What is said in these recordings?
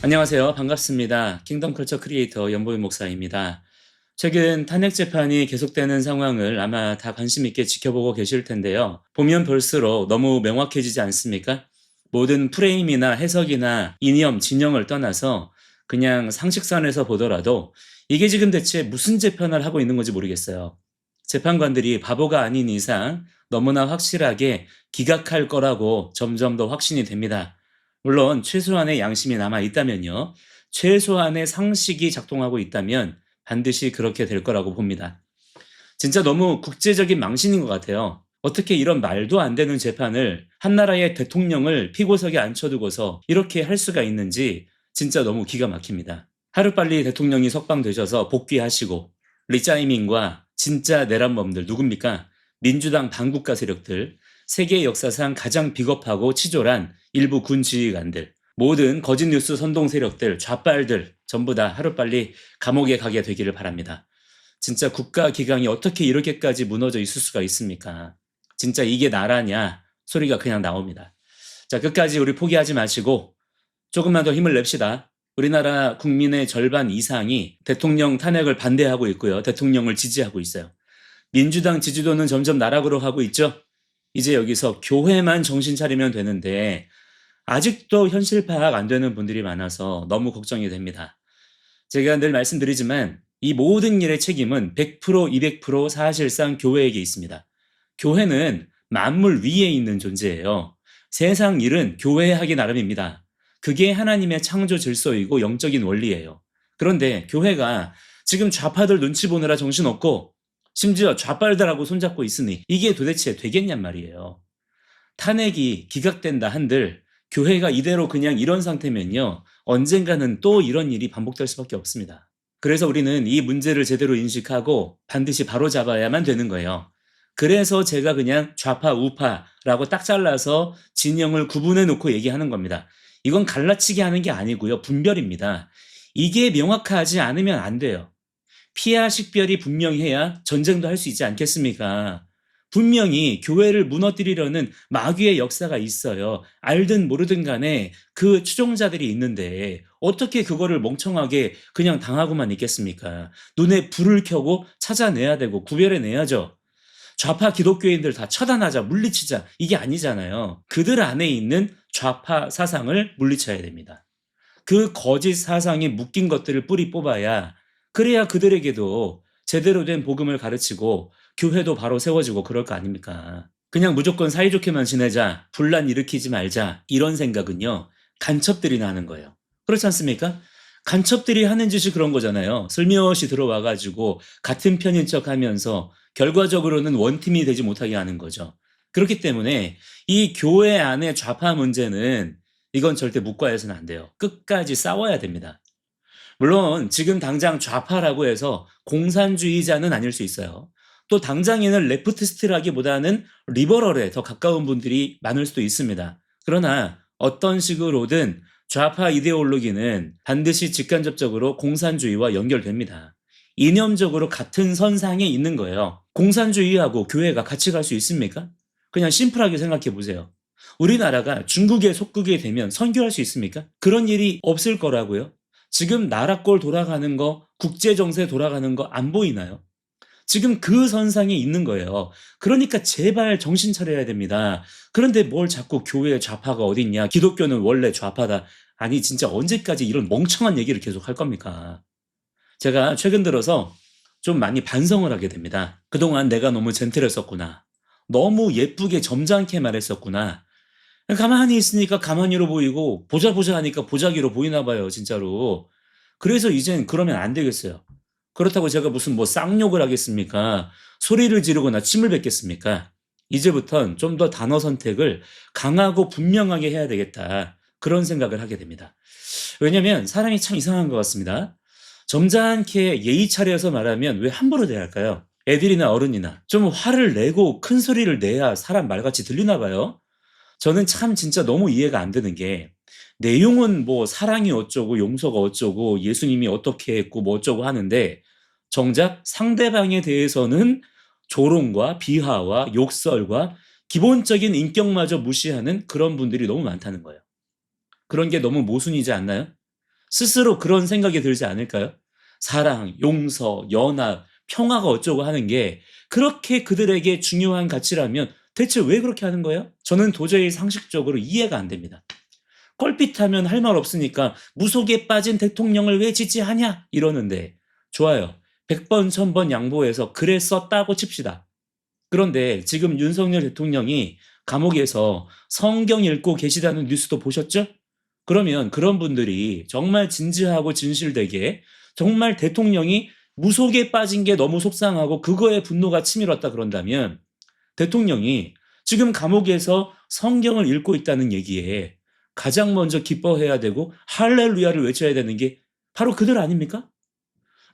안녕하세요. 반갑습니다. 킹덤 컬처 크리에이터 연보임 목사입니다. 최근 탄핵 재판이 계속되는 상황을 아마 다 관심 있게 지켜보고 계실 텐데요. 보면 볼수록 너무 명확해지지 않습니까? 모든 프레임이나 해석이나 이념, 진영을 떠나서 그냥 상식선에서 보더라도 이게 지금 대체 무슨 재판을 하고 있는 건지 모르겠어요. 재판관들이 바보가 아닌 이상 너무나 확실하게 기각할 거라고 점점 더 확신이 됩니다. 물론 최소한의 양심이 남아 있다면요. 최소한의 상식이 작동하고 있다면 반드시 그렇게 될 거라고 봅니다. 진짜 너무 국제적인 망신인 것 같아요. 어떻게 이런 말도 안 되는 재판을 한 나라의 대통령을 피고석에 앉혀두고서 이렇게 할 수가 있는지 진짜 너무 기가 막힙니다. 하루빨리 대통령이 석방되셔서 복귀하시고 리짜이밍과 진짜 내란범들 누굽니까? 민주당 반국가 세력들, 세계 역사상 가장 비겁하고 치졸한 일부 군 지휘관들, 모든 거짓 뉴스 선동 세력들, 좌빨들 전부 다 하루빨리 감옥에 가게 되기를 바랍니다. 진짜 국가 기강이 어떻게 이렇게까지 무너져 있을 수가 있습니까? 진짜 이게 나라냐 소리가 그냥 나옵니다. 자, 끝까지 우리 포기하지 마시고 조금만 더 힘을 냅시다. 우리나라 국민의 절반 이상이 대통령 탄핵을 반대하고 있고요. 대통령을 지지하고 있어요. 민주당 지지도는 점점 나락으로 가고 있죠. 이제 여기서 교회만 정신 차리면 되는데 아직도 현실 파악 안 되는 분들이 많아서 너무 걱정이 됩니다. 제가 늘 말씀드리지만 이 모든 일의 책임은 100%, 200% 사실상 교회에게 있습니다. 교회는 만물 위에 있는 존재예요. 세상 일은 교회 하기 나름입니다. 그게 하나님의 창조 질서이고 영적인 원리예요. 그런데 교회가 지금 좌파들 눈치 보느라 정신없고 심지어 좌빨들하고 손잡고 있으니 이게 도대체 되겠냔 말이에요. 탄핵이 기각된다 한들 교회가 이대로 그냥 이런 상태면요. 언젠가는 또 이런 일이 반복될 수밖에 없습니다. 그래서 우리는 이 문제를 제대로 인식하고 반드시 바로잡아야만 되는 거예요. 그래서 제가 그냥 좌파, 우파라고 딱 잘라서 진영을 구분해 놓고 얘기하는 겁니다. 이건 갈라치기 하는 게 아니고요. 분별입니다. 이게 명확하지 않으면 안 돼요. 피하 식별이 분명해야 전쟁도 할 수 있지 않겠습니까? 분명히 교회를 무너뜨리려는 마귀의 역사가 있어요. 알든 모르든 간에 그 추종자들이 있는데 어떻게 그거를 멍청하게 그냥 당하고만 있겠습니까? 눈에 불을 켜고 찾아내야 되고 구별해내야죠. 좌파 기독교인들 다 처단하자, 물리치자 이게 아니잖아요. 그들 안에 있는 좌파 사상을 물리쳐야 됩니다. 그 거짓 사상에 묶인 것들을 뿌리 뽑아야 그래야 그들에게도 제대로 된 복음을 가르치고 교회도 바로 세워지고 그럴 거 아닙니까? 그냥 무조건 사이좋게만 지내자, 분란 일으키지 말자 이런 생각은요. 간첩들이 나는 거예요. 그렇지 않습니까? 간첩들이 하는 짓이 그런 거잖아요. 슬며시 들어와가지고 같은 편인 척하면서 결과적으로는 원팀이 되지 못하게 하는 거죠. 그렇기 때문에 이 교회 안의 좌파 문제는 이건 절대 묵과해서는 안 돼요. 끝까지 싸워야 됩니다. 물론 지금 당장 좌파라고 해서 공산주의자는 아닐 수 있어요. 또 당장에는 레프티스트라기보다는 리버럴에 더 가까운 분들이 많을 수도 있습니다. 그러나 어떤 식으로든 좌파 이데올로기는 반드시 직간접적으로 공산주의와 연결됩니다. 이념적으로 같은 선상에 있는 거예요. 공산주의하고 교회가 같이 갈 수 있습니까? 그냥 심플하게 생각해 보세요. 우리나라가 중국에 속국이 되면 선교할 수 있습니까? 그런 일이 없을 거라고요. 지금 나라 꼴 돌아가는 거, 국제 정세 돌아가는 거 안 보이나요? 지금 그 선상에 있는 거예요. 그러니까 제발 정신 차려야 됩니다. 그런데 뭘 자꾸 교회 좌파가 어딨냐? 기독교는 원래 좌파다. 아니 진짜 언제까지 이런 멍청한 얘기를 계속 할 겁니까? 제가 최근 들어서 좀 많이 반성을 하게 됩니다. 그동안 내가 너무 젠틀했었구나. 너무 예쁘게 점잖게 말했었구나. 가만히 있으니까 가만히로 보이고 보자 보자 하니까 보자기로 보이나 봐요 진짜로. 그래서 이젠 그러면 안 되겠어요. 그렇다고 제가 무슨 뭐 쌍욕을 하겠습니까? 소리를 지르거나 침을 뱉겠습니까? 이제부턴 좀 더 단어 선택을 강하고 분명하게 해야 되겠다. 그런 생각을 하게 됩니다. 왜냐면 사람이 참 이상한 것 같습니다. 점잖게 예의 차려서 말하면 왜 함부로 대할까요? 애들이나 어른이나 좀 화를 내고 큰 소리를 내야 사람 말같이 들리나 봐요. 저는 참 진짜 너무 이해가 안 되는 게 내용은 뭐 사랑이 어쩌고 용서가 어쩌고 예수님이 어떻게 했고 뭐 어쩌고 하는데 정작 상대방에 대해서는 조롱과 비하와 욕설과 기본적인 인격마저 무시하는 그런 분들이 너무 많다는 거예요. 그런 게 너무 모순이지 않나요? 스스로 그런 생각이 들지 않을까요? 사랑, 용서, 연합, 평화가 어쩌고 하는 게 그렇게 그들에게 중요한 가치라면 대체 왜 그렇게 하는 거예요? 저는 도저히 상식적으로 이해가 안 됩니다. 껄핏하면 할 말 없으니까 무속에 빠진 대통령을 왜 지지하냐 이러는데 좋아요. 100번, 1000번 양보해서 그랬었다고 칩시다. 그런데 지금 윤석열 대통령이 감옥에서 성경 읽고 계시다는 뉴스도 보셨죠? 그러면 그런 분들이 정말 진지하고 진실되게 정말 대통령이 무속에 빠진 게 너무 속상하고 그거에 분노가 치밀었다 그런다면 대통령이 지금 감옥에서 성경을 읽고 있다는 얘기에 가장 먼저 기뻐해야 되고 할렐루야를 외쳐야 되는 게 바로 그들 아닙니까?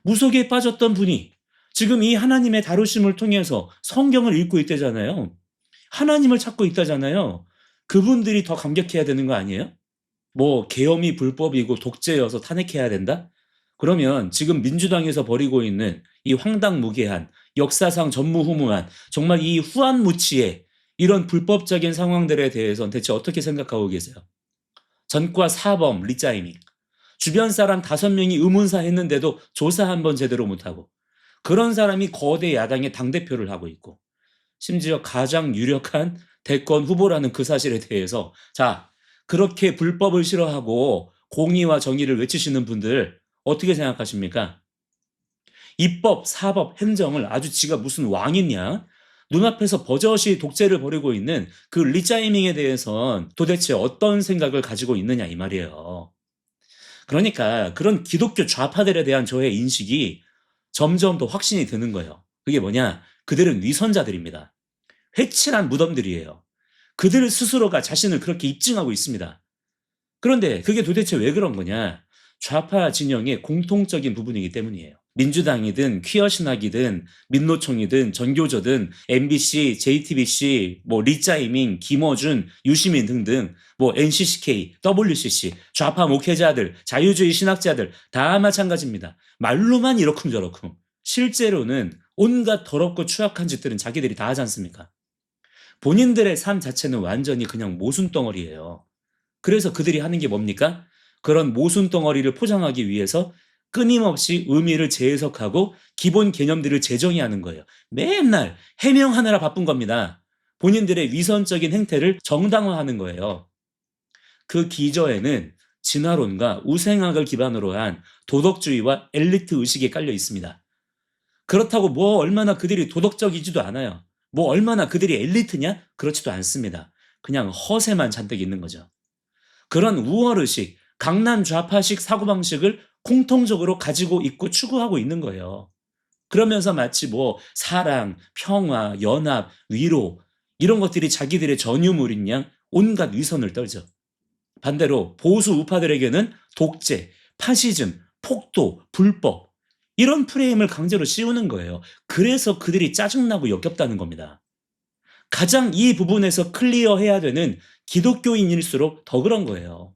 무속에 빠졌던 분이 지금 이 하나님의 다루심을 통해서 성경을 읽고 있다잖아요. 하나님을 찾고 있다잖아요. 그분들이 더 감격해야 되는 거 아니에요? 뭐 계엄이 불법이고 독재여서 탄핵해야 된다? 그러면 지금 민주당에서 벌이고 있는 이 황당무계한 역사상 전무후무한 정말 이 후한무치의 이런 불법적인 상황들에 대해서는 대체 어떻게 생각하고 계세요? 전과 사범 리짜이밍 주변 사람 5명이 의문사 했는데도 조사 한번 제대로 못하고 그런 사람이 거대 야당의 당대표를 하고 있고 심지어 가장 유력한 대권 후보라는 그 사실에 대해서 자 그렇게 불법을 싫어하고 공의와 정의를 외치시는 분들 어떻게 생각하십니까? 입법, 사법, 행정을 아주 지가 무슨 왕이냐? 눈앞에서 버젓이 독재를 벌이고 있는 그 리짜이밍에 대해선 도대체 어떤 생각을 가지고 있느냐 이 말이에요. 그러니까 그런 기독교 좌파들에 대한 저의 인식이 점점 더 확신이 드는 거예요. 그게 뭐냐? 그들은 위선자들입니다. 회칠한 무덤들이에요. 그들 스스로가 자신을 그렇게 입증하고 있습니다. 그런데 그게 도대체 왜 그런 거냐? 좌파 진영의 공통적인 부분이기 때문이에요. 민주당이든 퀴어 신학이든 민노총이든 전교조든 MBC, JTBC, 뭐 리짜이밍, 김어준, 유시민 등등 뭐 NCCK, WCC, 좌파 목회자들, 자유주의 신학자들 다 마찬가지입니다. 말로만 이러쿵저러쿵. 실제로는 온갖 더럽고 추악한 짓들은 자기들이 다 하지 않습니까? 본인들의 삶 자체는 완전히 그냥 모순덩어리예요. 그래서 그들이 하는 게 뭡니까? 그런 모순덩어리를 포장하기 위해서 끊임없이 의미를 재해석하고 기본 개념들을 재정의하는 거예요. 맨날 해명하느라 바쁜 겁니다. 본인들의 위선적인 행태를 정당화하는 거예요. 그 기저에는 진화론과 우생학을 기반으로 한 도덕주의와 엘리트 의식이 깔려 있습니다. 그렇다고 뭐 얼마나 그들이 도덕적이지도 않아요. 뭐 얼마나 그들이 엘리트냐? 그렇지도 않습니다. 그냥 허세만 잔뜩 있는 거죠. 그런 우월의식, 강남 좌파식 사고방식을 공통적으로 가지고 있고 추구하고 있는 거예요. 그러면서 마치 뭐 사랑, 평화, 연합, 위로 이런 것들이 자기들의 전유물인 양 온갖 위선을 떨죠. 반대로 보수 우파들에게는 독재, 파시즘, 폭도, 불법 이런 프레임을 강제로 씌우는 거예요. 그래서 그들이 짜증나고 역겹다는 겁니다. 가장 이 부분에서 클리어해야 되는 기독교인일수록 더 그런 거예요.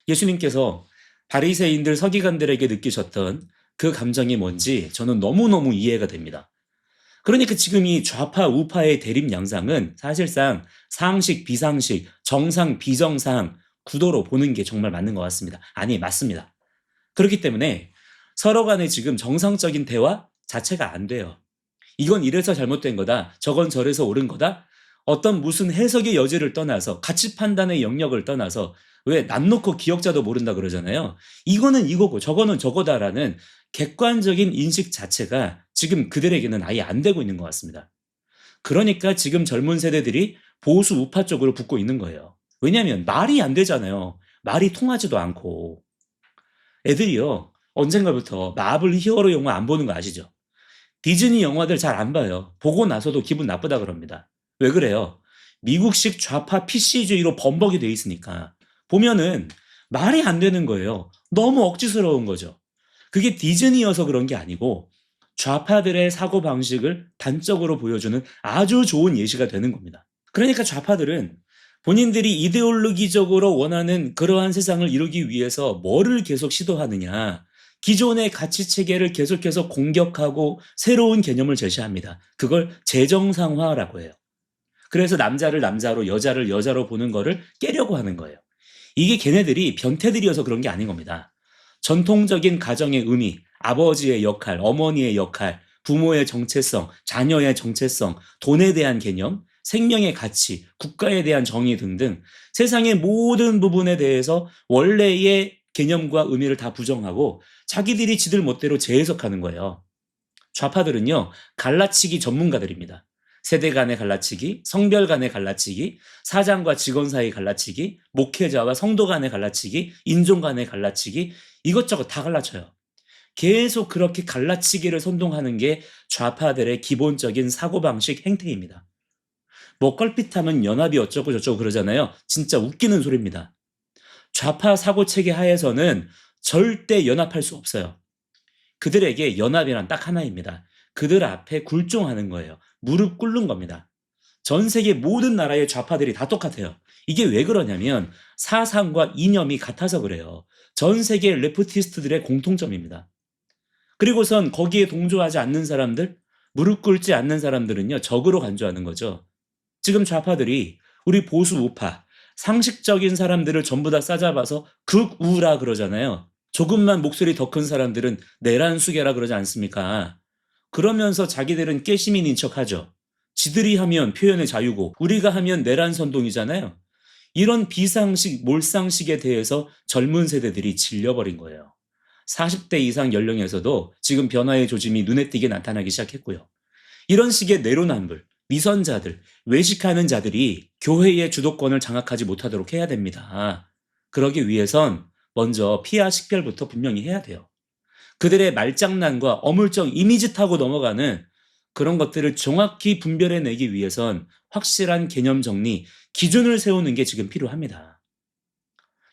예수님께서 바리새인들 서기관들에게 느끼셨던 그 감정이 뭔지 저는 너무너무 이해가 됩니다. 그러니까 지금 이 좌파 우파의 대립 양상은 사실상 상식 비상식 정상 비정상 구도로 보는 게 정말 맞는 것 같습니다. 아니 맞습니다. 그렇기 때문에 서로 간에 지금 정상적인 대화 자체가 안 돼요. 이건 이래서 잘못된 거다. 저건 저래서 옳은 거다. 어떤 무슨 해석의 여지를 떠나서 가치 판단의 영역을 떠나서 왜 남 놓고 기억자도 모른다 그러잖아요. 이거는 이거고 저거는 저거다라는 객관적인 인식 자체가 지금 그들에게는 아예 안 되고 있는 것 같습니다. 그러니까 지금 젊은 세대들이 보수 우파 쪽으로 붙고 있는 거예요. 왜냐하면 말이 안 되잖아요. 말이 통하지도 않고. 애들이요. 언젠가부터 마블 히어로 영화 안 보는 거 아시죠? 디즈니 영화들 잘 안 봐요. 보고 나서도 기분 나쁘다 그럽니다. 왜 그래요? 미국식 좌파 PC주의로 범벅이 돼 있으니까. 보면은 말이 안 되는 거예요. 너무 억지스러운 거죠. 그게 디즈니여서 그런 게 아니고 좌파들의 사고방식을 단적으로 보여주는 아주 좋은 예시가 되는 겁니다. 그러니까 좌파들은 본인들이 이데올로기적으로 원하는 그러한 세상을 이루기 위해서 뭐를 계속 시도하느냐. 기존의 가치 체계를 계속해서 공격하고 새로운 개념을 제시합니다. 그걸 재정상화라고 해요. 그래서 남자를 남자로 여자를 여자로 보는 거를 깨려고 하는 거예요. 이게 걔네들이 변태들이어서 그런 게 아닌 겁니다. 전통적인 가정의 의미, 아버지의 역할, 어머니의 역할, 부모의 정체성, 자녀의 정체성, 돈에 대한 개념, 생명의 가치, 국가에 대한 정의 등등 세상의 모든 부분에 대해서 원래의 개념과 의미를 다 부정하고 자기들이 지들 멋대로 재해석하는 거예요. 좌파들은요, 갈라치기 전문가들입니다. 세대 간의 갈라치기, 성별 간의 갈라치기, 사장과 직원 사이 갈라치기, 목회자와 성도 간의 갈라치기, 인종 간의 갈라치기, 이것저것 다 갈라쳐요. 계속 그렇게 갈라치기를 선동하는 게 좌파들의 기본적인 사고방식 행태입니다. 뭐 껄핏하면 연합이 어쩌고 저쩌고 그러잖아요. 진짜 웃기는 소리입니다. 좌파 사고 체계 하에서는 절대 연합할 수 없어요. 그들에게 연합이란 딱 하나입니다. 그들 앞에 굴종하는 거예요. 무릎 꿇는 겁니다. 전 세계 모든 나라의 좌파들이 다 똑같아요. 이게 왜 그러냐면 사상과 이념이 같아서 그래요. 전 세계 레프티스트들의 공통점입니다. 그리고선 거기에 동조하지 않는 사람들, 무릎 꿇지 않는 사람들은요, 적으로 간주하는 거죠. 지금 좌파들이 우리 보수 우파, 상식적인 사람들을 전부 다 싸잡아서 극우라 그러잖아요. 조금만 목소리 더 큰 사람들은 내란수계라 그러지 않습니까? 그러면서 자기들은 깨시민인 척하죠. 지들이 하면 표현의 자유고 우리가 하면 내란 선동이잖아요. 이런 비상식, 몰상식에 대해서 젊은 세대들이 질려버린 거예요. 40대 이상 연령에서도 지금 변화의 조짐이 눈에 띄게 나타나기 시작했고요. 이런 식의 내로남불, 위선자들, 외식하는 자들이 교회의 주도권을 장악하지 못하도록 해야 됩니다. 그러기 위해선 먼저 피하 식별부터 분명히 해야 돼요. 그들의 말장난과 어물쩡 이미지 타고 넘어가는 그런 것들을 정확히 분별해내기 위해선 확실한 개념 정리, 기준을 세우는 게 지금 필요합니다.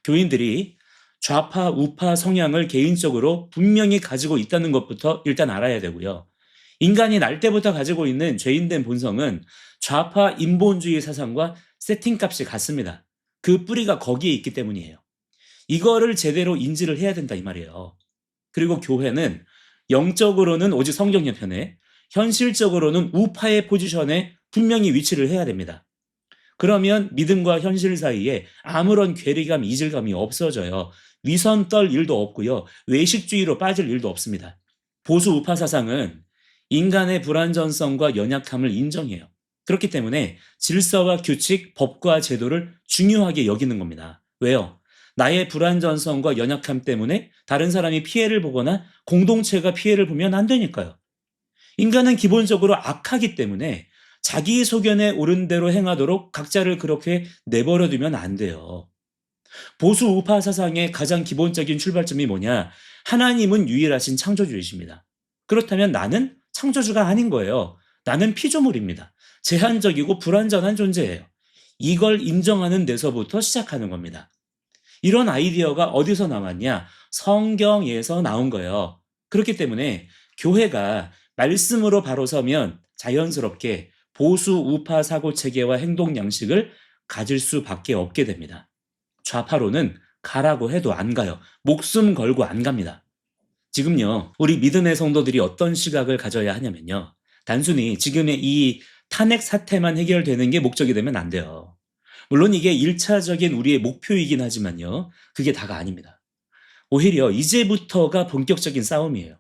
교인들이 좌파, 우파 성향을 개인적으로 분명히 가지고 있다는 것부터 일단 알아야 되고요. 인간이 날 때부터 가지고 있는 죄인된 본성은 좌파 인본주의 사상과 세팅값이 같습니다. 그 뿌리가 거기에 있기 때문이에요. 이거를 제대로 인지를 해야 된다 이 말이에요. 그리고 교회는 영적으로는 오직 성경 옆편에, 현실적으로는 우파의 포지션에 분명히 위치를 해야 됩니다. 그러면 믿음과 현실 사이에 아무런 괴리감, 이질감이 없어져요. 위선 떨 일도 없고요. 외식주의로 빠질 일도 없습니다. 보수 우파 사상은 인간의 불완전성과 연약함을 인정해요. 그렇기 때문에 질서와 규칙, 법과 제도를 중요하게 여기는 겁니다. 왜요? 나의 불완전성과 연약함 때문에 다른 사람이 피해를 보거나 공동체가 피해를 보면 안 되니까요. 인간은 기본적으로 악하기 때문에 자기 소견에 옳은 대로 행하도록 각자를 그렇게 내버려 두면 안 돼요. 보수 우파 사상의 가장 기본적인 출발점이 뭐냐? 하나님은 유일하신 창조주이십니다. 그렇다면 나는 창조주가 아닌 거예요. 나는 피조물입니다. 제한적이고 불완전한 존재예요. 이걸 인정하는 데서부터 시작하는 겁니다. 이런 아이디어가 어디서 나왔냐? 성경에서 나온 거예요. 그렇기 때문에 교회가 말씀으로 바로 서면 자연스럽게 보수 우파 사고 체계와 행동 양식을 가질 수밖에 없게 됩니다. 좌파로는 가라고 해도 안 가요. 목숨 걸고 안 갑니다. 지금요, 우리 믿음의 성도들이 어떤 시각을 가져야 하냐면요. 단순히 지금의 이 탄핵 사태만 해결되는 게 목적이 되면 안 돼요. 물론 이게 1차적인 우리의 목표이긴 하지만요. 그게 다가 아닙니다. 오히려 이제부터가 본격적인 싸움이에요.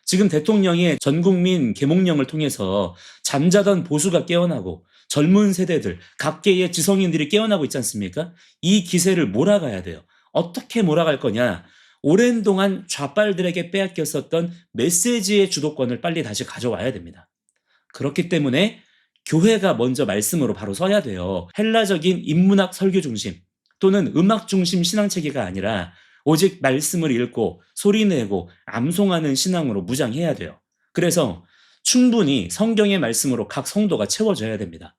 지금 대통령의 전국민 계몽령을 통해서 잠자던 보수가 깨어나고 젊은 세대들, 각계의 지성인들이 깨어나고 있지 않습니까? 이 기세를 몰아가야 돼요. 어떻게 몰아갈 거냐? 오랜 동안 좌빨들에게 빼앗겼었던 메시지의 주도권을 빨리 다시 가져와야 됩니다. 그렇기 때문에 교회가 먼저 말씀으로 바로 서야 돼요. 헬라적인 인문학 설교 중심 또는 음악 중심 신앙 체계가 아니라 오직 말씀을 읽고 소리내고 암송하는 신앙으로 무장해야 돼요. 그래서 충분히 성경의 말씀으로 각 성도가 채워져야 됩니다.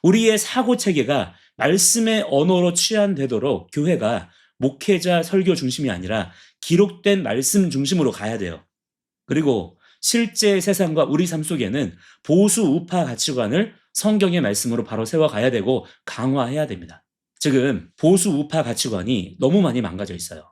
우리의 사고 체계가 말씀의 언어로 취한되도록 교회가 목회자 설교 중심이 아니라 기록된 말씀 중심으로 가야 돼요. 그리고 실제 세상과 우리 삶 속에는 보수 우파 가치관을 성경의 말씀으로 바로 세워가야 되고 강화해야 됩니다. 지금 보수 우파 가치관이 너무 많이 망가져 있어요.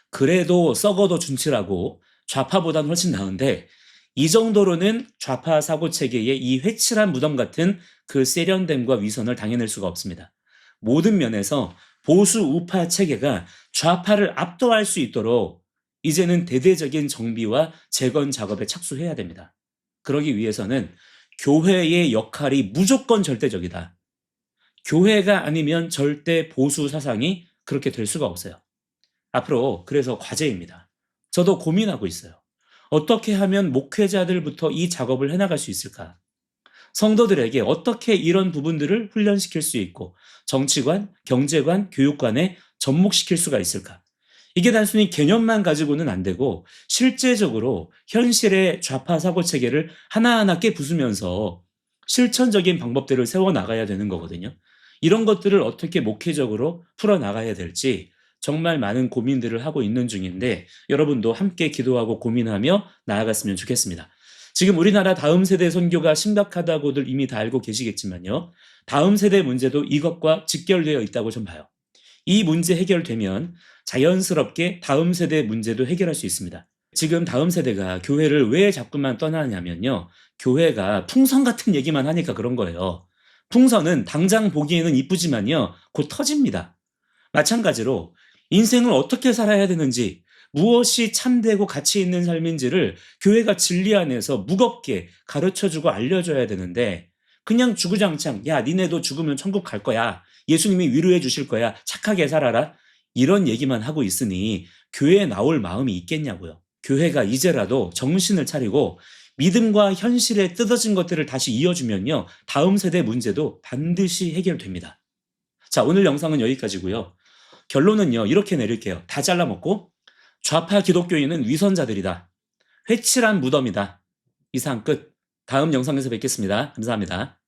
그래도 썩어도 준치라고 좌파보단 훨씬 나은데 이 정도로는 좌파 사고 체계의 이 회칠한 무덤 같은 그 세련됨과 위선을 당해낼 수가 없습니다. 모든 면에서 보수 우파 체계가 좌파를 압도할 수 있도록 이제는 대대적인 정비와 재건 작업에 착수해야 됩니다. 그러기 위해서는 교회의 역할이 무조건 절대적이다. 교회가 아니면 절대 보수 사상이 그렇게 될 수가 없어요. 앞으로 그래서 과제입니다. 저도 고민하고 있어요. 어떻게 하면 목회자들부터 이 작업을 해나갈 수 있을까? 성도들에게 어떻게 이런 부분들을 훈련시킬 수 있고 정치관, 경제관, 교육관에 접목시킬 수가 있을까? 이게 단순히 개념만 가지고는 안 되고 실제적으로 현실의 좌파 사고 체계를 하나하나 깨부수면서 실천적인 방법들을 세워 나가야 되는 거거든요. 이런 것들을 어떻게 목회적으로 풀어 나가야 될지 정말 많은 고민들을 하고 있는 중인데 여러분도 함께 기도하고 고민하며 나아갔으면 좋겠습니다. 지금 우리나라 다음 세대 선교가 심각하다고들 이미 다 알고 계시겠지만요. 다음 세대 문제도 이것과 직결되어 있다고 좀 봐요. 이 문제 해결되면 자연스럽게 다음 세대 문제도 해결할 수 있습니다. 지금 다음 세대가 교회를 왜 자꾸만 떠나냐면요. 교회가 풍선 같은 얘기만 하니까 그런 거예요. 풍선은 당장 보기에는 이쁘지만요. 곧 터집니다. 마찬가지로 인생을 어떻게 살아야 되는지, 무엇이 참되고 가치 있는 삶인지를 교회가 진리 안에서 무겁게 가르쳐주고 알려줘야 되는데 그냥 주구장창 야 니네도 죽으면 천국 갈 거야. 예수님이 위로해 주실 거야. 착하게 살아라. 이런 얘기만 하고 있으니 교회에 나올 마음이 있겠냐고요. 교회가 이제라도 정신을 차리고 믿음과 현실에 뜯어진 것들을 다시 이어주면요. 다음 세대 문제도 반드시 해결됩니다. 자, 오늘 영상은 여기까지고요. 결론은요. 이렇게 내릴게요. 다 잘라먹고 좌파 기독교인은 위선자들이다. 회칠한 무덤이다. 이상 끝. 다음 영상에서 뵙겠습니다. 감사합니다.